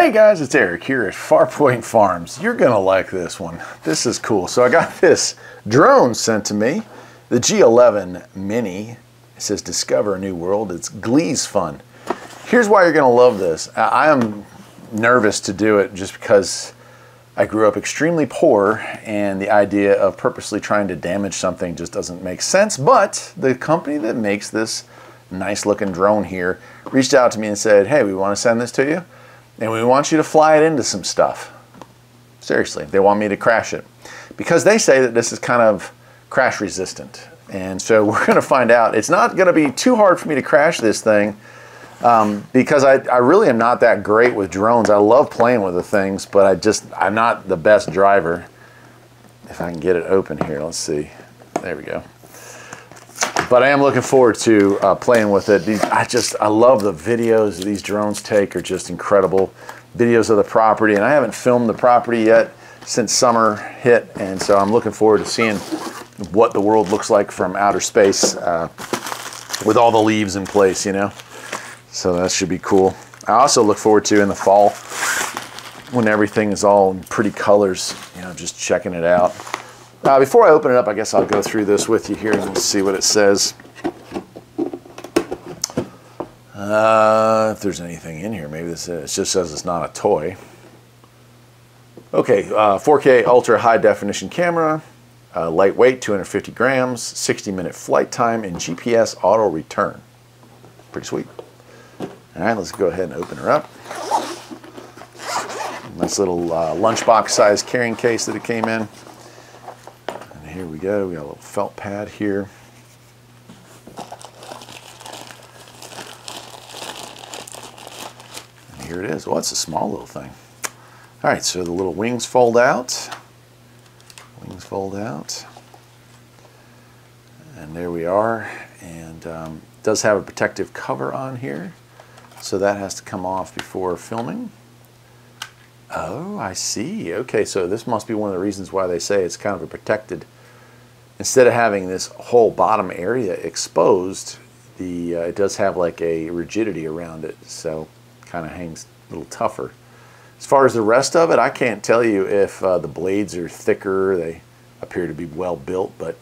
Hey guys, it's Eric here at Farpoint Farms. You're gonna like this one. This is cool. So I got this drone sent to me, the G11 Mini. It says discover a new world. It's Gleesfun. Here's why you're gonna love this. I am nervous to do it just because I grew up extremely poor and the idea of purposely trying to damage something just doesn't make sense. But the company that makes this nice looking drone here reached out to me and said, hey, we want to send this to you. And we want you to fly it into some stuff. Seriously, they want me to crash it. Because they say that this is kind of crash resistant. And so we're going to find out. It's not going to be too hard for me to crash this thing because I really am not that great with drones. I love playing with the things, but I'm not the best driver. If I can get it open here, let's see. There we go. But I am looking forward to playing with it. I love the videos these drones take are just incredible. Videos of the property, and I haven't filmed the property yet since summer hit, and so I'm looking forward to seeing what the world looks like from outer space with all the leaves in place, you know? So that should be cool. I also look forward to in the fall when everything is all in pretty colors, you know, just checking it out. Before I open it up, I guess I'll go through this with you here and we'll see what it says. If there's anything in here, maybe this is. It just says it's not a toy. Okay, 4K ultra high definition camera, lightweight, 250 grams, 60-minute flight time, and GPS auto return. Pretty sweet. All right, let's go ahead and open her up. Nice little lunchbox size carrying case that it came in. Here we go, we got a little felt pad here. And here it is. Well, it's a small little thing. All right, so the little wings fold out. Wings fold out. And there we are. And it does have a protective cover on here. So that has to come off before filming. Oh, I see. Okay, so this must be one of the reasons why they say it's kind of a protected. Instead of having this whole bottom area exposed, it does have like a rigidity around it, so it kind of hangs a little tougher. As far as the rest of it, I can't tell you if the blades are thicker. They appear to be well built, but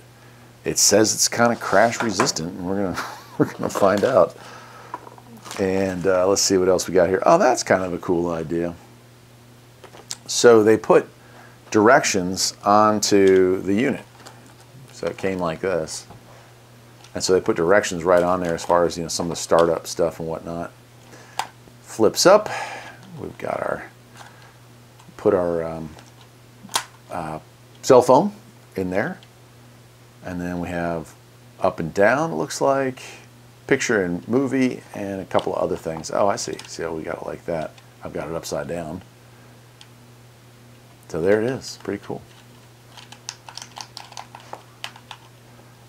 it says it's kind of crash resistant, and we're gonna find out. And let's see what else we got here. Oh, that's kind of a cool idea. So they put directions onto the unit. So it came like this. And so they put directions right on there as far as, you know, some of the startup stuff and whatnot. Flips up. We've got put our cell phone in there. And then we have up and down, it looks like, picture and movie, and a couple of other things. Oh, I see. See how we got it like that. I've got it upside down. So there it is. Pretty cool.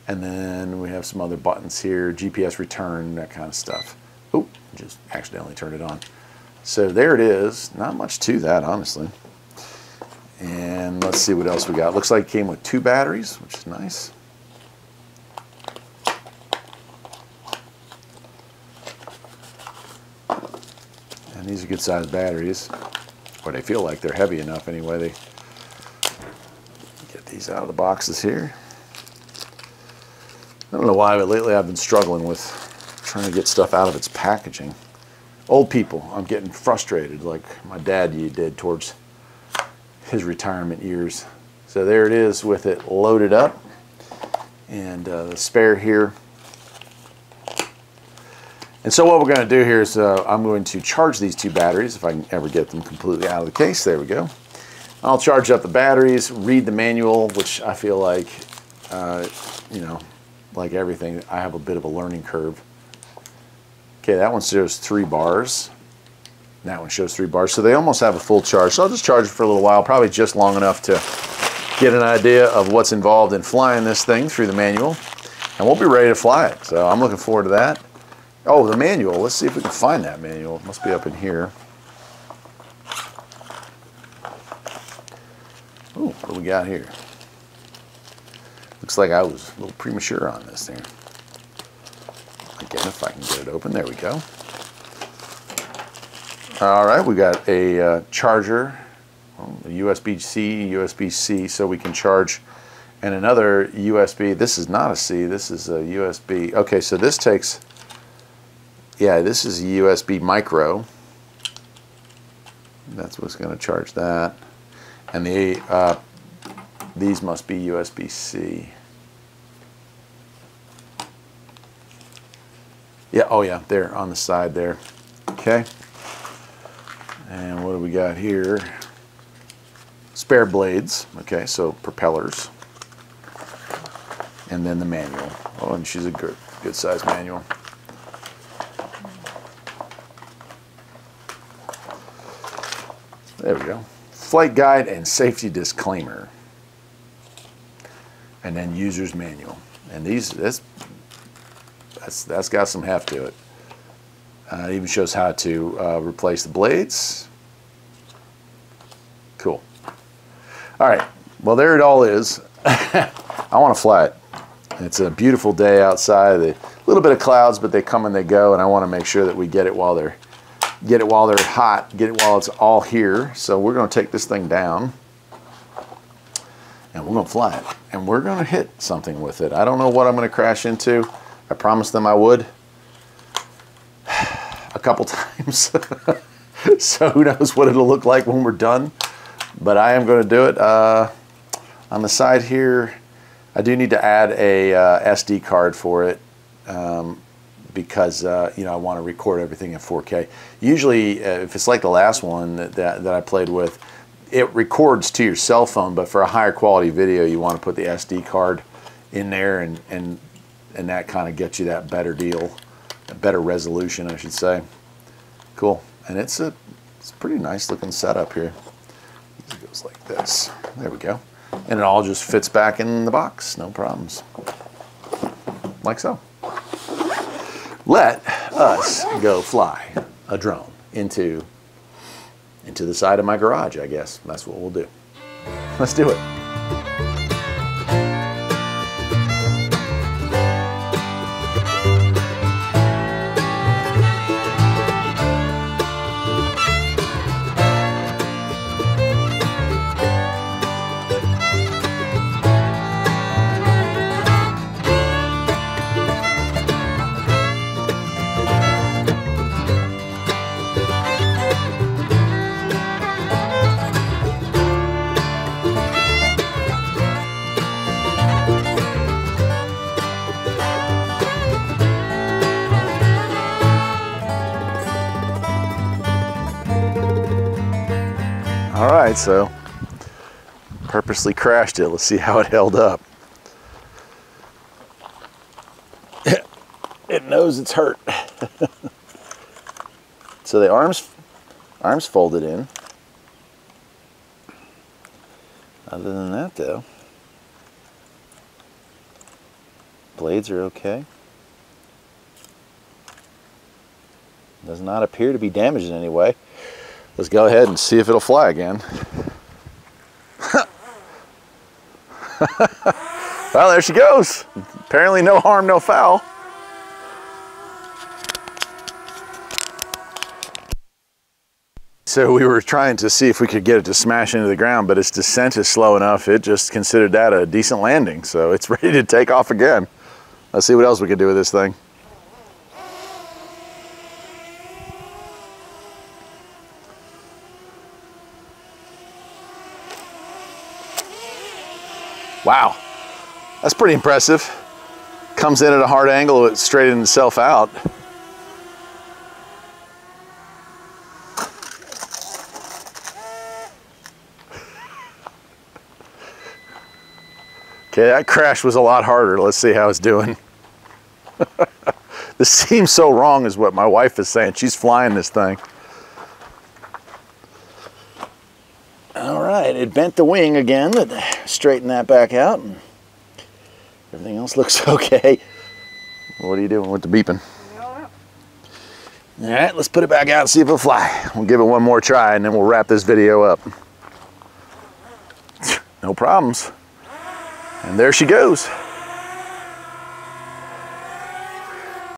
And then we have some other buttons here, GPS return, that kind of stuff. Oh, just accidentally turned it on. So there it is. Not much to that, honestly. And let's see what else we got. Looks like it came with 2 batteries, which is nice. And these are good sized batteries. Or they feel like they're heavy enough anyway. They get these out of the boxes here. I don't know why, but lately I've been struggling with trying to get stuff out of its packaging. Old people, I'm getting frustrated like my dad did towards his retirement years. So there it is with it loaded up. And the spare here. And so what we're going to do here is I'm going to charge these 2 batteries if I can ever get them completely out of the case. There we go. I'll charge up the batteries, read the manual, which I feel like, you know, like everything, I have a bit of a learning curve. Okay, that one shows 3 bars. That one shows 3 bars. So they almost have a full charge. So I'll just charge it for a little while, probably just long enough to get an idea of what's involved in flying this thing through the manual. And we'll be ready to fly it. So I'm looking forward to that. Oh, the manual. Let's see if we can find that manual. It must be up in here. Ooh, what do we got here? Looks like I was a little premature on this thing. Again, if I can get it open. There we go. All right, we got a charger, a USB-C, USB-C, so we can charge, and another USB. This is not a C, this is a USB. Okay, so this takes, yeah, this is a USB micro. That's what's going to charge that. And these must be USB-C. Yeah, oh yeah, they're on the side there. Okay. And what do we got here? Spare blades. Okay, so propellers. And then the manual. Oh, and she's a good size manual. There we go. Flight guide and safety disclaimer. And then user's manual. And that's got some heft to it. It even shows how to replace the blades. Cool. All right. Well, there it all is. I want to fly it. It's a beautiful day outside. A little bit of clouds, but they come and they go, and I want to make sure that we get it while they're hot, get it while it's all here. So we're going to take this thing down, and we're going to fly it, and we're going to hit something with it. I don't know what I'm going to crash into. I promised them I would a couple times. So who knows what it'll look like when we're done, but I am going to do it. On the side here, I do need to add a SD card for it because you know, I want to record everything in 4K. Usually, if it's like the last one that I played with, it records to your cell phone, but for a higher quality video, you want to put the SD card in there, and that kind of gets you that better deal, a better resolution, I should say. Cool, and it's a pretty nice looking setup here. It goes like this. There we go. And it all just fits back in the box, no problems. Like so. Let us go fly a drone into the side of my garage, I guess. That's what we'll do. Let's do it. All right, so purposely crashed it. Let's see how it held up. It knows it's hurt. So the arms folded in. Other than that, though, blades are okay. Does not appear to be damaged in any way. Let's go ahead and see if it'll fly again. Well, there she goes. Apparently no harm, no foul. So we were trying to see if we could get it to smash into the ground, but its descent is slow enough. It just considered that a decent landing. So it's ready to take off again. Let's see what else we can do with this thing. Wow, that's pretty impressive. Comes in at a hard angle, it straightened itself out. Okay, that crash was a lot harder. Let's see how it's doing. This seems so wrong is what my wife is saying. She's flying this thing. All right, it bent the wing again, but straighten that back out, and everything else looks okay. What are you doing with the beeping? All right, let's put it back out and see if it'll fly. We'll give it one more try, and then we'll wrap this video up. No problems. And there she goes.